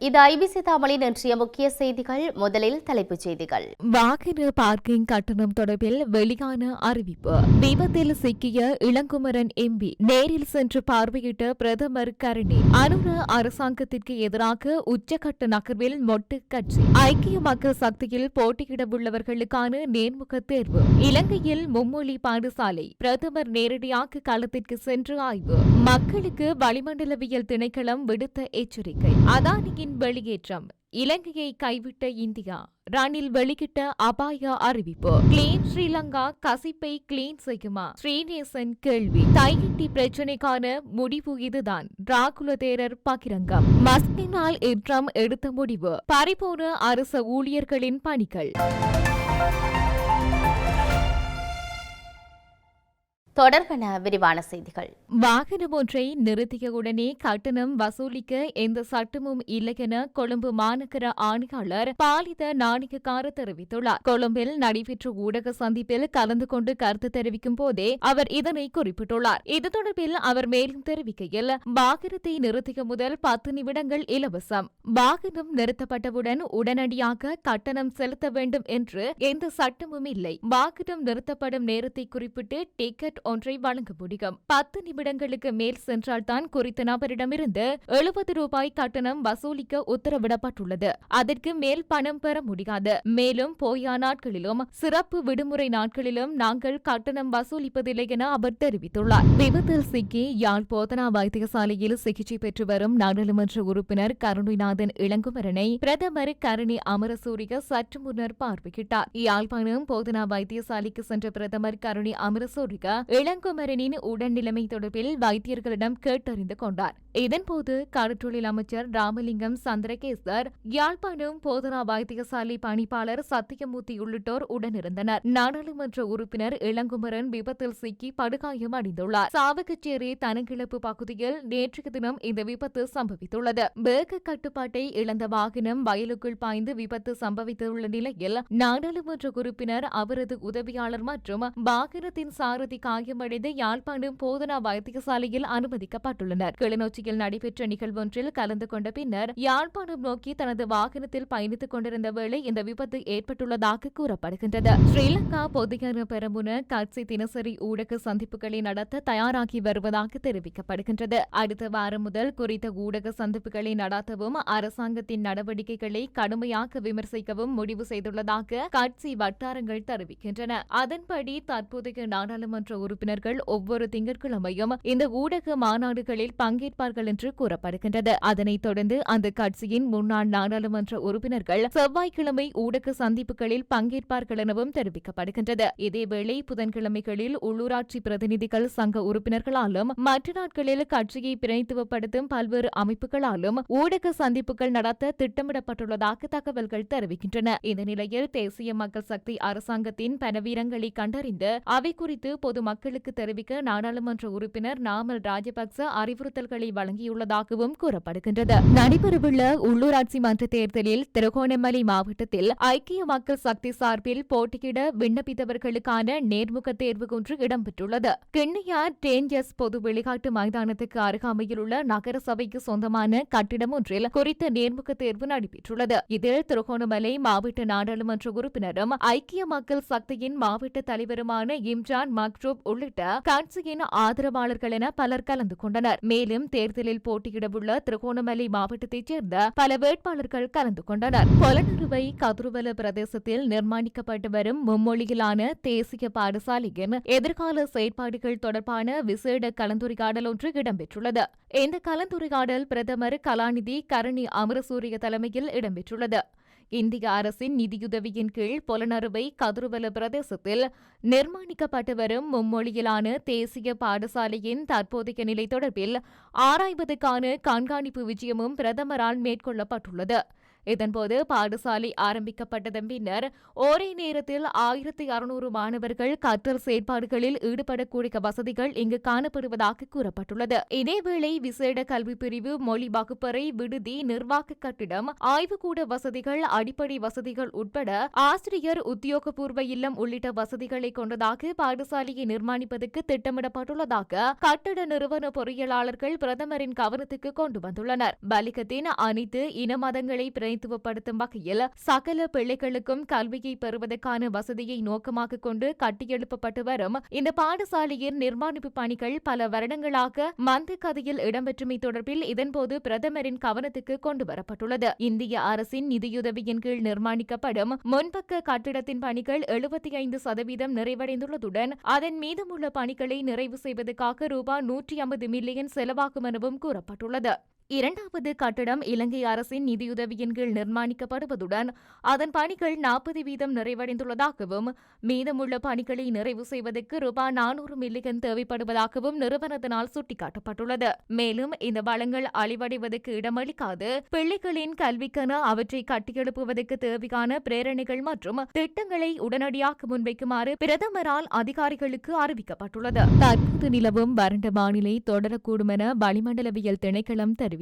இது ஐபிசி தமிழின் இன்றைய முக்கிய செய்திகள். முதலில் தலைப்புச் செய்திகள். வாகன பார்க்கிங் கட்டணம் தொடர்பில் வெளியான அறிவிப்பு. விபத்தில் சிக்கிய இளங்குமரன் எம்பி நேரில் சென்று பார்வையிட்ட பிரதமர் கருணை. அனுர அரசாங்கத்திற்கு எதிராக உச்சகட்ட நகர்வில் மொட்டு கட்சி. ஐக்கிய மக்கள் சக்தியில் போட்டியிடவுள்ளவர்களுக்கான நேர்முக தேர்வு. இலங்கையில் மும்மொழி பாடசாலை. பிரதமர் நேரடியாக களத்திற்கு சென்று ஆய்வு. மக்களுக்கு வளிமண்டலவியல் திணைக்களம் விடுத்த எச்சரிக்கை. அதானியின் வெளியேற்றம். இலங்கையை கைவிட்ட இந்தியா. ரணில் வெளியிட்ட அபாய அறிவிப்பு. கிளீன் ஸ்ரீலங்கா கசிப்பை கிளீன் செய்யுமா? ஸ்ரீநேசன் கேள்வி. தையிட்டி பிரச்சினைக்கான முடிவு இதுதான். ராகுல தேரர் பகிரங்கம். மஸ்கினால் ஏற்றம் எடுத்த முடிவு. பறிபோன அரசு ஊழியர்களின் பணிகள். தொடர்பான விரிவான செய்திகள். வாகனம் ஒன்றை நிறுத்தியவுடனே கட்டணம் வசூலிக்க எந்த சட்டமும் இல்லை என கொழும்பு மாநகர ஆணையாளர் பாலித நாணயக்கார தெரிவித்துள்ளார். கொழும்பில் நடைபெற்ற ஊடக சந்திப்பில் கலந்து கொண்டு கருத்து தெரிவிக்கும் போதே அவர் இதனை குறிப்பிட்டுள்ளார். இது தொடர்பில் அவர் மேலும் தெரிவிக்கையில், வாகனத்தை நிறுத்திய முதல் 10 நிமிடங்கள் இலவசம். வாகனம் நிறுத்தப்பட்டவுடன் உடனடியாக கட்டணம் செலுத்த வேண்டும் என்று எந்த சட்டமும் இல்லை. வாகனம் நிறுத்தப்படும் நேரத்தை குறிப்பிட்டு டிக்கெட் ஒன்றை வழங்க முடியும். 10 நிமிடங்களுக்கு மேல் சென்றால்தான் குறித்த நபரிடமிருந்து 70 ரூபாய் கட்டணம் வசூலிக்க உத்தரவிடப்பட்டுள்ளது. அதற்கு மேல் பணம் பெற முடியாது. மேலும் போயா நாட்களிலும் சிறப்பு விடுமுறை நாட்களிலும் நாங்கள் கட்டணம் வசூலிப்பதில்லை என அவர் தெரிவித்துள்ளார். விபத்தில் சிக்கி யாழ் போதனா வைத்தியசாலையில் சிகிச்சை பெற்று வரும் நாடாளுமன்ற உறுப்பினர் கருணைநாதன் இளங்குமரனை பிரதமர் கருணை அமரசூரிய சற்று முன்னர் பார்வையிட்டார். யாழ்ப்பாணம் போதனா வைத்தியசாலைக்கு சென்ற பிரதமர் கருணை அமரசூரிய இளங்குமரனின் உடல்நிலைமை தொடர்பில் வைத்தியர்களிடம் கேட்டறிந்து கொண்டார். இதன்போது கடற்றொழில் அமைச்சர் ராமலிங்கம் சந்திரகேசர், யாழ்ப்பாணம் போதனா வைத்தியசாலை பணிப்பாளர் சத்தியமூர்த்தி உள்ளிட்டோர் உடனிருந்தனர். நாடாளுமன்ற உறுப்பினர் இளங்குமரன் விபத்தில் சிக்கி படுகாயம் அடைந்துள்ளார். சாவகச்சேரி தனங்கிழப்பு பகுதியில் நேற்றைய தினம் இந்த விபத்து சம்பவித்துள்ளது. வேக கட்டுப்பாட்டை இழந்த வாகனம் வயலுக்குள் பாய்ந்து விபத்து சம்பவித்துள்ள நிலையில் நாடாளுமன்ற உறுப்பினர், அவரது உதவியாளர் மற்றும் வாகனத்தின் சாரதி காயமடைந்து யாழ்ப்பாணம் போதனா வைத்தியசாலையில் அனுமதிக்கப்பட்டுள்ளனர். கிளிநொச்சியில் நடைபெற்ற நிகழ்வொன்றில் கலந்து கொண்ட பின்னர் யாழ்ப்பாணம் நோக்கி தனது வாகனத்தில் பயணித்துக் கொண்டிருந்த வேளை இந்த விபத்து ஏற்பட்டுள்ளதாக கூறப்படுகின்றது. ஸ்ரீலங்கா பொதுஜன பெரமுன கட்சி தினசரி ஊடக சந்திப்புகளை நடத்த தயாராகி வருவதாக தெரிவிக்கப்படுகின்றது. அடுத்த வாரம் முதல் குறித்த ஊடக சந்திப்புகளை நடத்தவும் அரசாங்கத்தின் நடவடிக்கைகளை கடுமையாக விமர்சிக்கவும் முடிவு செய்துள்ளதாக கட்சி வட்டாரங்கள் தெரிவிக்கின்றன. அதன்படி தற்போதைய நாடாளுமன்ற உறுப்பினர்கள் ஒவ்வொரு திங்கட்கிழமையும் இந்த ஊடக மாநாடுகளில் பங்கேற்பார்கள் என்று கூறப்படுகின்றது. அதனைத் தொடர்ந்து அந்த கட்சியின் முன்னாள் நாடாளுமன்ற உறுப்பினர்கள் செவ்வாய்க்கிழமை ஊடக சந்திப்புகளில் பங்கேற்பார்கள் எனவும் தெரிவிக்கப்படுகின்றது. இதேவேளை புதன்கிழமைகளில் உள்ளூராட்சி பிரதிநிதிகள் சங்க உறுப்பினர்களாலும் மற்ற நாட்களில் கட்சியை பிரதிநிதித்துவப்படுத்தும் பல்வேறு அமைப்புகளாலும் ஊடக சந்திப்புகள் நடத்த திட்டமிடப்பட்டுள்ளதாக தகவல்கள் தெரிவிக்கின்றன. இந்த நிலையில் தேசிய மக்கள் சக்தி அரசாங்கத்தின் பணவீரங்களை கண்டறிந்து அவை குறித்து பொதுமக்களுக்கு தெரிவிக்க நாடாளுமன்ற உறுப்பினர் நாமல் ராஜபக்ச அறிவுறுத்தல்களை வழங்கியுள்ளதாகவும் கூறப்படுகின்றது. நடைபெறவுள்ள உள்ளூராட்சி மன்ற தேர்தலில் திருகோணமலை மாவட்டத்தில் ஐக்கிய மக்கள் சக்தி சார்பில் போட்டியிட விண்ணப்பித்தவர்களுக்கான நேர்முக தேர்வு ஒன்று இடம்பெற்றுள்ளது. கிண்ணியார் டேஞ்சஸ் பொது விளையாட்டு மைதானத்துக்கு அருகாமையில் உள்ள நகர சபைக்கு சொந்தமான கட்டிடம் ஒன்றில் குறித்த நேர்முக தேர்வு நடைபெற்றுள்ளது. இதில் திருகோணமலை மாவட்ட நாடாளுமன்ற உறுப்பினரும் ஐக்கிய மக்கள் சக்தியின் மாவட்ட தலைவருமான இம்ரான் மக்ரூப் உள்ளிட்ட கட்சியின் ஆதரவாளர்கள் என பலர் கலந்து கொண்டனர். மேலும் தேர்தலில் போட்டியிடவுள்ள திருகோணமலை மாவட்டத்தைச் சேர்ந்த பல வேட்பாளர்கள் கலந்து கொண்டனர். பொலனறுவை கதிர்வல பிரதேசத்தில் நிர்மாணிக்கப்பட்டு வரும் மும்மொழியிலான தேசிய பாடசாலையின் எதிர்கால செயற்பாடுகள் தொடர்பான விசேட கலந்துரையாடல் ஒன்று இடம்பெற்றுள்ளது. இந்த கலந்துரையாடல் பிரதமர் கலாநிதி கருணை அமரசூரிய தலைமையில் இடம்பெற்றுள்ளது. இந்திய அரசின் நிதியுதவியின் கீழ் பொலனறுவை கதிர்வல பிரதேசத்தில் நிர்மாணிக்கப்பட்டு வரும் மும்மொழியிலான தேசிய பாடசாலையின் தற்போதைய நிலை தொடர்பில் ஆராய்வதற்கான கண்காணிப்பு விஜயமும் பிரதமரால் மேற்கொள்ளப்பட்டுள்ளது. இதன்போது பாடசாலை ஆரம்பிக்கப்பட்டதன் பின்னர் ஒரே நேரத்தில் 1600 மாணவர்கள் கற்றல் செயற்பாடுகளில் ஈடுபடக்கூடிய வசதிகள் இங்கு காணப்படுவதாக கூறப்பட்டுள்ளது. இதேவேளை விசேட கல்வி பிரிவு, மொழி வகுப்பறை, விடுதி, நிர்வாக கட்டிடம், ஆய்வுக்கூட வசதிகள், அடிப்படை வசதிகள் உட்பட ஆசிரியர் உத்தியோகபூர்வ இல்லம் உள்ளிட்ட வசதிகளை கொண்டதாக பாடசாலையை நிர்மாணிப்பதற்கு திட்டமிடப்பட்டுள்ளதாக கட்டட நிறுவன பொறியியலாளர்கள் பிரதமரின் கவனத்துக்கு கொண்டு வந்துள்ளனர். பலிகத்தின் அனைத்து இன மதங்களை பிரதித்துவப்படுத்தும் வகையில் சகல பிள்ளைகளுக்கும் கல்வியை பெறுவதற்கான வசதியை நோக்கமாக கொண்டு கட்டியெழுப்பப்பட்டு வரும் இந்த பாடசாலையின் நிர்மாணிப்பு பணிகள் பல வருடங்களாக மந்த கதையில் இடம்பெற்றமை தொடர்பில் இதன்போது பிரதமரின் கவனத்துக்கு கொண்டு வரப்பட்டுள்ளது. இந்திய அரசின் நிதியுதவியின் கீழ் நிர்மாணிக்கப்படும் முன்பக்க கட்டிடத்தின் பணிகள் 75% நிறைவடைந்துள்ளதுடன் அதன் மீதமுள்ள பணிகளை நிறைவு செய்வதற்காக ரூபாய் 150 மில்லியன் செலவாகும் எனவும் கூறப்பட்டுள்ளது. இரண்டாவது கட்டடம் இலங்கை அரசின் நிதியுதவியின் கீழ் நிர்மாணிக்கப்படுவதுடன் அதன் பணிகள் 40% நிறைவடைந்துள்ளதாகவும் மீதமுள்ள பணிகளை நிறைவு செய்வதற்கு ரூபாய் 400 மில்லியன் தேவைப்படுவதாகவும் நிறுவனத்தினால் சுட்டிக்காட்டப்பட்டுள்ளது. மேலும் இந்த வளங்கள் அழிவடைவதற்கு இடமளிக்காது பிள்ளைகளின் கல்விக்கென அவற்றை கட்டியெழுப்புவதற்கு தேவையான பிரேரணைகள் மற்றும் திட்டங்களை உடனடியாக முன்வைக்குமாறு பிரதமரால் அதிகாரிகளுக்கு அறிவிக்கப்பட்டுள்ளது. தற்போது நிலவும் வறண்ட வானிலை தொடரக்கூடும் என வளிமண்டலவியல் திணைக்களம் தெரிவித்துள்ளது.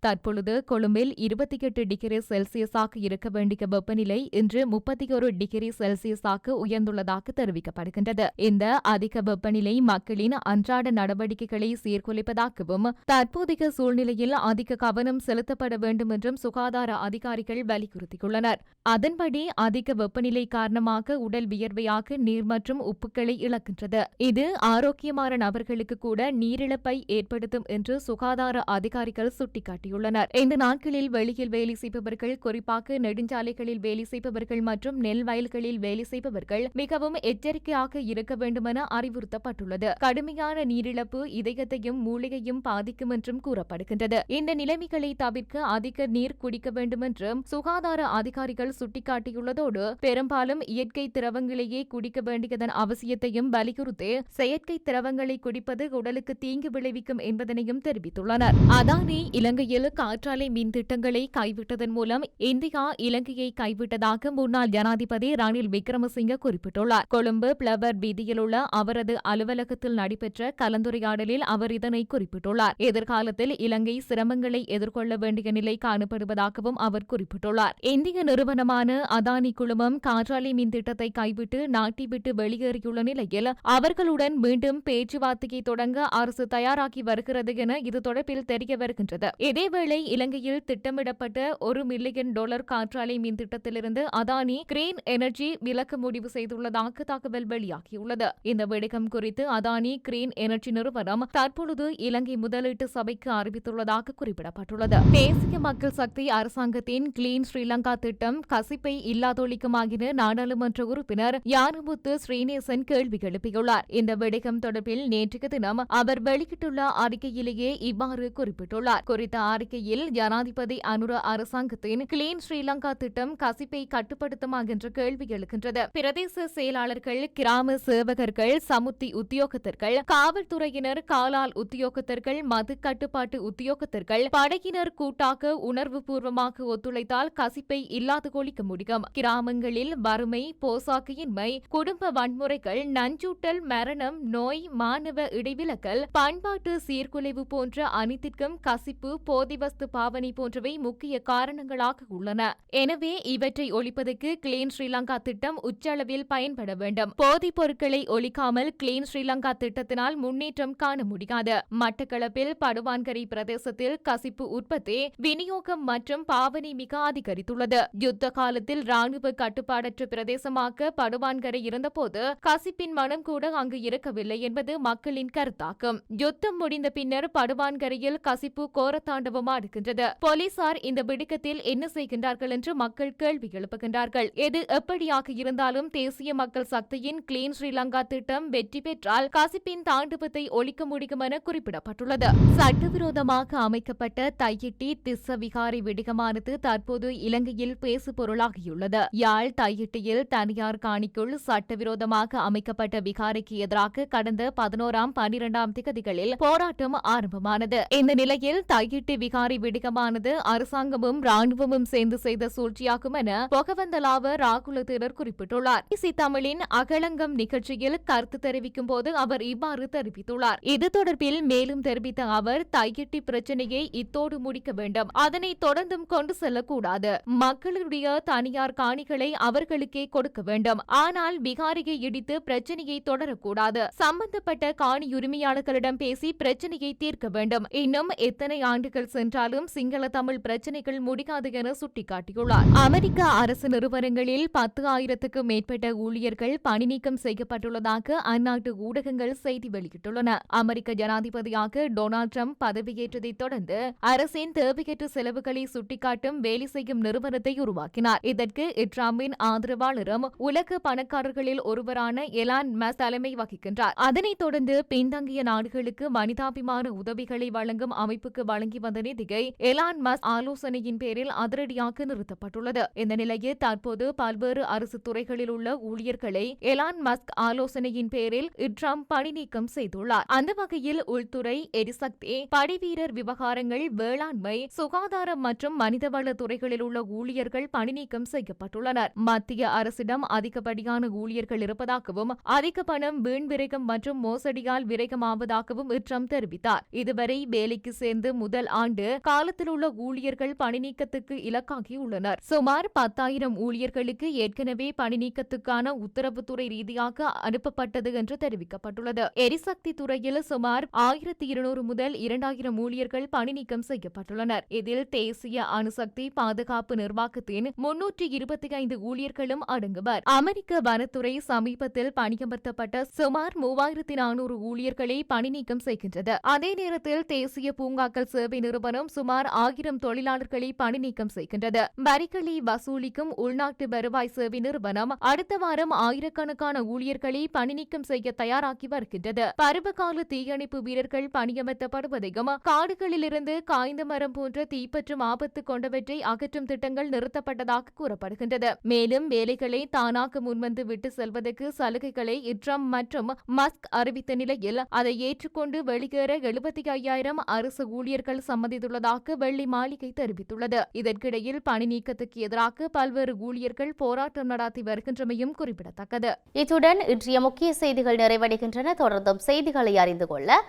தற்பொழுது கொழும்பில் 28 டிகிரி செல்சியஸாக இருக்க வேண்டிய வெப்பநிலை இன்று 31 டிகிரி செல்சியஸாக உயர்ந்துள்ளதாக தெரிவிக்கப்படுகின்றது. இந்த அதிக வெப்பநிலை மக்களின் அன்றாட நடவடிக்கைகளை சீர்குலைப்பதாகவும் தற்போதைய சூழ்நிலையில் அதிக கவனம் செலுத்தப்பட வேண்டும் என்றும் சுகாதார அதிகாரிகள் வலியுறுத்தியுள்ளனர். அதன்படி அதிக வெப்பநிலை காரணமாக உடல் வியர்வையாக நீர் மற்றும் உப்புக்களை இழக்கின்றது. இது ஆரோக்கியமான நபர்களுக்கு கூட நீரிழப்பை ஏற்படுத்தும் என்று சுகாதார அதிகாரிகள் சுட்டிக்காட்டியுள்ளனர். இந்த நாட்களில் வெளியில் வேலை செய்பவர்கள், குறிப்பாக நெடுஞ்சாலைகளில் வேலை செய்பவர்கள் மற்றும் நெல் வயல்களில் வேலை செய்பவர்கள் மிகவும் எச்சரிக்கையாக இருக்க வேண்டும் என அறிவுறுத்தப்பட்டுள்ளது. கடுமையான நீரிழப்பு இதயத்தையும் மூளையையும் பாதிக்கும் என்றும் கூறப்படுகின்றது. இந்த நிலைமைகளை தவிர்க்க அதிக நீர் குடிக்க வேண்டும் என்றும் சுகாதார அதிகாரிகள் சுட்டிக்காட்டியுள்ளதோடு பெரும்பாலும் இயற்கை திரவங்களையே குடிக்க வேண்டியதன் அவசியத்தையும் வலியுறுத்தி செயற்கை திரவங்களை குடிப்பது உடலுக்கு தீங்கு விளைவிக்கும் என்பதனையும் தெரிவித்துள்ளனர். அதானி இலங்கையில் காற்றாலை மின் திட்டங்களை கைவிட்டதன் மூலம் இந்தியா இலங்கையை கைவிட்டதாக முன்னாள் ஜனாதிபதி ரணில் விக்ரமசிங்க குறிப்பிட்டுள்ளார். கொழும்பு பிளவர் வீதியில் உள்ள அவரது அலுவலகத்தில் நடைபெற்ற கலந்துரையாடலில் அவர் இதனை குறிப்பிட்டுள்ளார். எதிர்காலத்தில் இலங்கை சிரமங்களை எதிர்கொள்ள வேண்டிய நிலை காணப்படுவதாகவும் அவர் குறிப்பிட்டுள்ளார். இந்திய நிறுவனமான அதானி குழுமம் காற்றாலை மின் திட்டத்தை கைவிட்டு நாட்டை விட்டு வெளியேறியுள்ள நிலையில் அவர்களுடன் மீண்டும் பேச்சுவார்த்தையை தொடங்க அரசு தயாராகி வருகிறது என இது தொடர்பில் தெரிய வருகின்றது. இதேவேளை இலங்கையில் திட்டமிடப்பட்ட $1 மில்லியன் காற்றாலை மின் திட்டத்திலிருந்து அதானி கிரீன் எனர்ஜி விலக்க முடிவு செய்துள்ளதாக தகவல் வெளியாகியுள்ளது. இந்த விடயம் குறித்து அதானி கிரீன் எனர்ஜி நிறுவனம் தற்பொழுது இலங்கை முதலீட்டு சபைக்கு அறிவித்துள்ளதாக குறிப்பிடப்பட்டுள்ளது. தேசிய மக்கள் சக்தி அரசாங்கத்தின் கிளீன் ஸ்ரீலங்கா திட்டம் கசிப்பை இல்லாதொழிக்குமாகின நாடாளுமன்ற உறுப்பினர் யானுமுத்து ஸ்ரீநேசன் கேள்வி எழுப்பியுள்ளார். இந்த விடயம் தொடர்பில் நேற்றைய தினம் அவர் வெளியிட்டுள்ள அறிக்கையிலேயே இவ்வாறு குறிப்பிட்டுள்ளார். குறித்த அறிக்கையில் ஜனாதிபதி அனுர அரசாங்கத்தின் கிளீன் ஸ்ரீலங்கா திட்டம் கசிப்பை கட்டுப்படுத்துமா என்ற கேள்வி எழுகின்றது. பிரதேச செயலாளர்கள், கிராம சேவகர்கள், சமுத்தி உத்தியோகத்தர்கள், காவல்துறையினர், காலால் உத்தியோகத்தர்கள், மது கட்டுப்பாட்டு உத்தியோகத்தர்கள், படையினர் கூட்டாக உணர்வு பூர்வமாக ஒத்துழைத்தால் கசிப்பை இல்லாது ஒழிக்க முடியும். கிராமங்களில் வறுமை, போசாக்கியின்மை, குடும்ப வன்முறைகள், நஞ்சூட்டல், மரணம், நோய், மாணவ இடைவிலக்கல், பண்பாட்டு சீர்குலைவு போன்ற அனைத்திற்கும் கசிப்பு, போதைவஸ்து பாவனை போன்றவை முக்கிய காரணங்களாக உள்ளன. எனவே இவற்றை ஒழிப்பதற்கு கிளீன் ஸ்ரீலங்கா திட்டம் உச்சளவில் பயன்பட வேண்டும். போதைப் பொருட்களை ஒழிக்காமல் கிளீன் ஸ்ரீலங்கா திட்டத்தினால் முன்னேற்றம் காண முடியாது. மட்டக்களப்பில் படுவான்கரை பிரதேசத்தில் கசிப்பு உற்பத்தி, விநியோகம் மற்றும் பாவனை மிக அதிகரித்துள்ளது. யுத்த காலத்தில் ராணுவ கட்டுப்பாடற்ற பிரதேசமாக படுவான்கரை இருந்தபோது கசிப்பின் மனம் கூட அங்கு இருக்கவில்லை என்பது மக்களின் கருத்தாகும். யுத்தம் முடிந்த பின்னர் படுவான்கரையில் கசிப்பு கோரத்தாண்டவம் ஆடுகின்றது. போலீசார் இந்த விடுக்கத்தில் என்ன செய்கின்றார்கள் என்று மக்கள் கேள்வி எழுப்புகின்றார்கள். எது எப்படியாக இருந்தாலும் தேசிய மக்கள் சக்தியின் கிளீன் ஸ்ரீலங்கா திட்டம் வெற்றி பெற்றால் கசிப்பின் தாண்டவத்தை ஒழிக்க முடியும் என குறிப்பிடப்பட்டுள்ளது. சட்டவிரோதமாக அமைக்கப்பட்ட தையிட்டி திஸ்ஸ விகாரை விடயமானது தற்போது இலங்கையில் பேசு பொருளாகியுள்ளது. யாழ் தையிட்டியில் தனியார் காணிக்குள் சட்டவிரோதமாக அமைக்கப்பட்ட விகாரைக்கு எதிராக கடந்த 11, 12 திகதிகளில் போராட்டம் ஆரம்பமானது. இந்த நிலையில் தையிட்டி விகாரி விடயமானது அரசாங்கமும் ராணுவமும் சேர்ந்து செய்த சூழ்ச்சியாகும் என பொகவந்தலாவ ராகுல தேரர் குறிப்பிட்டுள்ளார். பிபிசி தமிழின் அகலங்கம் நிகழ்ச்சியில் கருத்து தெரிவிக்கும் போது அவர் இவ்வாறு தெரிவித்துள்ளார். இது தொடர்பில் மேலும் தெரிவித்த அவர் தையிட்டி பிரச்சினையை இத்தோடு முடிக்க வேண்டும், அதனை தொடர்ந்தும் கொண்டு செல்லக்கூடாது. மக்களுடைய தனியார் காணிகளை அவர்களுக்கே கொடுக்க வேண்டும், ஆனால் பிகாரியை இடித்து பிரச்சனையை தொடரக்கூடாது. சம்பந்தப்பட்ட காணி உரிமையாளர்களிடம் பேசி பிரச்சனையை தீர்க்க வேண்டும். இன்னும் எத்தனை ஆண்டுகள் சென்றாலும் சிங்கள தமிழ் பிரச்சனைகள் முடியாது என சுட்டிக்காட்டியுள்ளார். அமெரிக்க அரசு நிறுவனங்களில் 10,000க்கும் மேற்பட்ட ஊழியர்கள் பணிநீக்கம் செய்யப்பட்டுள்ளதாக அந்நாட்டு ஊடகங்கள் செய்தி வெளியிட்டுள்ளன. அமெரிக்க ஜனாதிபதியாக டொனால்டு டிரம்ப் பதவியேற்றதைத் தொடர்ந்து அரசின் தேவையற்ற செலவுகளை சுட்டிக்காட்டும் வேலை செய்யும் நிறுவனத்தை உருவாக்கினார். இதற்கு ட்ரம்பின் ஆதரவாளரும் உலக பணக்காரர்களில் ஒருவரான எலான் மஸ்க் தலைமை வகிக்கின்றார். அதனைத் தொடர்ந்து பின்தங்கிய நாடுகளுக்கு மனிதாபிமான உதவிகளை வழங்கும் அமைப்புக்கு வழங்கி வந்த நிதியை எலான் மஸ்க் ஆலோசனையின் பேரில் அதிரடியாக நிறுத்தப்பட்டுள்ளது. இந்த நிலையில் தற்போது பல்வேறு அரசு துறைகளில் உள்ள ஊழியர்களை எலான் மஸ்க் ஆலோசனையின் பேரில் ட்ரம்ப் பணிநீக்கம் செய்துள்ளார். அந்த வகையில் உள்துறை, எரிசக்தி, படைவீரர் விவகாரங்கள், வேளாண்மை, சுகாதாரம் மற்றும் மனிதவள துறைகளில் உள்ள ஊழியர்கள் பணிநீக்கம் செய்யப்பட்டுள்ளனர். மத்திய அரசிடம் அதிகப்படியான ஊழியர்கள் இருப்பதாகவும் அதிக பணம் வீண் விரயம் மற்றும் மோசடியால் விரயமாவதாகவும் ட்ரம்ப் தெரிவித்தார். இதுவரை வேலைக்கு சேர்ந்து முதல் ஆண்டு காலத்தில் உள்ள ஊழியர்கள் பணிநீக்கத்துக்கு இலக்காகியுள்ளனர். சுமார் 10,000 ஊழியர்களுக்கு ஏற்கனவே பணிநீக்கத்துக்கான உத்தரவுத்துறை ரீதியாக அனுப்பப்பட்டது என்று தெரிவிக்கப்பட்டுள்ளது. எரிசக்தி துறையில் சுமார் 1,200 முதல் 2,000 ஊழியர்கள் பணிநீக்கம் செய்யப்பட்டுள்ளனர். இதில் தேசிய அணுசக்தி பாதுகாப்பு நிர்வாகத்தின் 325 ஊழியர்களும் அடங்குவர். அமெரிக்க வனத்துறை சமீபத்தில் பணியமர்த்தப்பட்ட சுமார் 3,400 ஊழியர்களை பணிநீக்கம் செய்கின்றது. அதே நேரத்தில் தேசிய பூங்காக்கள் சேவை நிறுவனம் சுமார் 1,000 தொழிலாளர்களை பணிநீக்கம் செய்கின்றது. வரிகளை வசூலிக்கும் உள்நாட்டு வருவாய் சேவை நிறுவனம் அடுத்த வாரம் ஆயிரக்கணக்கான ஊழியர்களை பணிநீக்கம் செய்ய தயாராகி வருகின்றது. பருவகால தீயணைப்பு வீரர்கள் பணியமர்த்தப்படுவதையும் காடுகளிலிருந்து காய்ந்த மரம் போன்ற தீப்பற்றும் ஆபத்து கொண்டவற்றை அகற்றும் திட்டங்கள் நிறுத்தப்பட்டதாக கூறப்படுகின்றது. மேலும் வேலைகளை தானாக முன்வந்து விட்டு செல்வதற்கு சலுகைகளை ட்ரம்ப் மற்றும் மஸ்க் அறிவித்த நிலையில் அதை ஏற்றுக்கொண்டு வெளியேற 75,000 அரசு ஊழியர்கள் சம்மதித்துள்ளதாக வெள்ளி மாளிகை தெரிவித்துள்ளது. இதற்கிடையில் பணி நீக்கத்துக்கு எதிராக பல்வேறு ஊழியர்கள் போராட்டம் நடத்தி வருகின்றமையும் குறிப்பிடத்தக்கது. இத்துடன் இன்றைய முக்கிய செய்திகள் நிறைவடைகின்றன. தொடர்ந்தும் செய்திகளை அறிந்து கொள்ள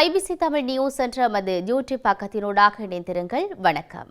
IBC தமிழ் நியூஸ் என்ற எமது யூடியூப் பக்கத்தினூடாக இணைந்திருங்கள். வணக்கம்.